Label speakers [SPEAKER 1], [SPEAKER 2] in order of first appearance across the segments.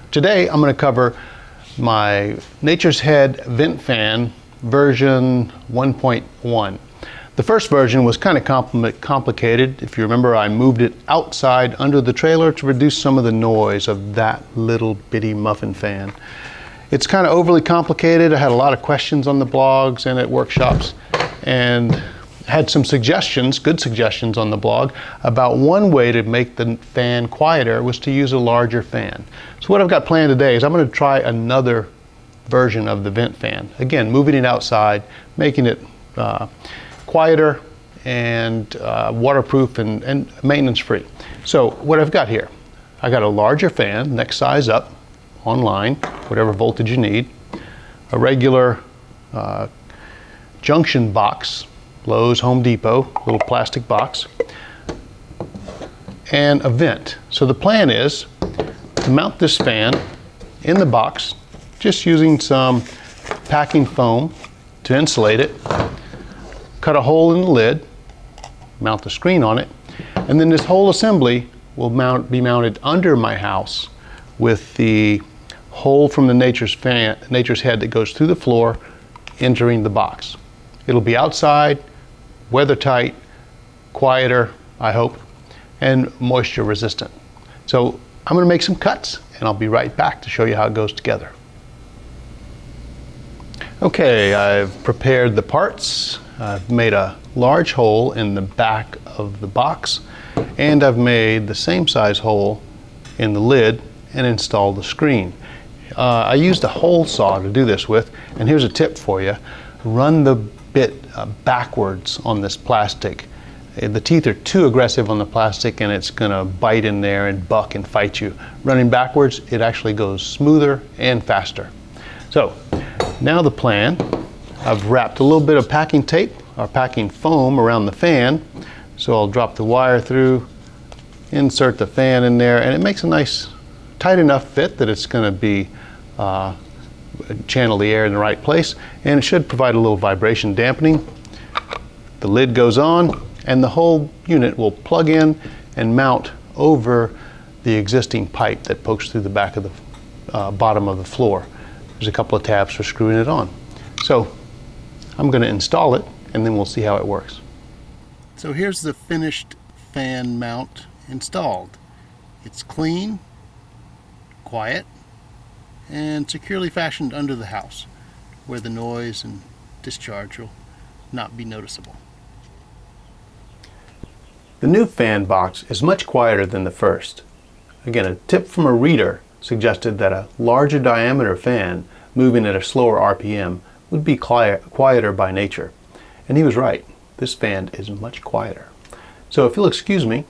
[SPEAKER 1] Today I'm going to cover my Nature's Head vent fan version 1.1. The first version was kind of complicated. If you remember, I moved it outside under the trailer to reduce some of the noise of that little bitty muffin fan. It's kind of overly complicated. I had a lot of questions on the blogs and at workshops, and had some suggestions, good suggestions on the blog about one way to make the fan quieter was to use a larger fan. So what I've got planned today is I'm going to try another version of the vent fan. Again, moving it outside, making it quieter and waterproof and maintenance free. So what I've got here, I got a larger fan, next size up, online, whatever voltage you need, a regular junction box, Lowe's, Home Depot, little plastic box, and a vent. So the plan is to mount this fan in the box, just using some packing foam to insulate it, cut a hole in the lid, mount the screen on it, and then this whole assembly will be mounted under my house with the hole from the Nature's Head that goes through the floor entering the box. It'll be outside, weather tight, quieter, I hope, and moisture resistant. So I'm going to make some cuts and I'll be right back to show you how it goes together. Okay, I've prepared the parts. I've made a large hole in the back of the box, and I've made the same size hole in the lid and installed the screen. I used a hole saw to do this with, and here's a tip for you. Run the bit backwards on this plastic. The teeth are too aggressive on the plastic and it's going to bite in there and buck and fight you. Running backwards, it actually goes smoother and faster. So now the plan, I've wrapped a little bit of packing tape or packing foam around the fan. So I'll drop the wire through, insert the fan in there, and it makes a nice tight enough fit that it's going to be channel the air in the right place, and it should provide a little vibration dampening. The lid goes on and the whole unit will plug in and mount over the existing pipe that pokes through the back of the bottom of the floor. There's a couple of tabs for screwing it on. So I'm going to install it and then we'll see how it works. So here's the finished fan mount installed. It's clean, quiet, and securely fashioned under the house where the noise and discharge will not be noticeable. The new fan box is much quieter than the first. Again, a tip from a reader suggested that a larger diameter fan moving at a slower RPM would be quieter by nature. And he was right. This fan is much quieter. So if you'll excuse me,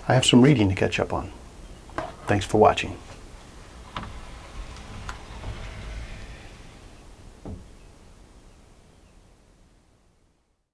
[SPEAKER 1] I have some reading to catch up on. Thanks for watching.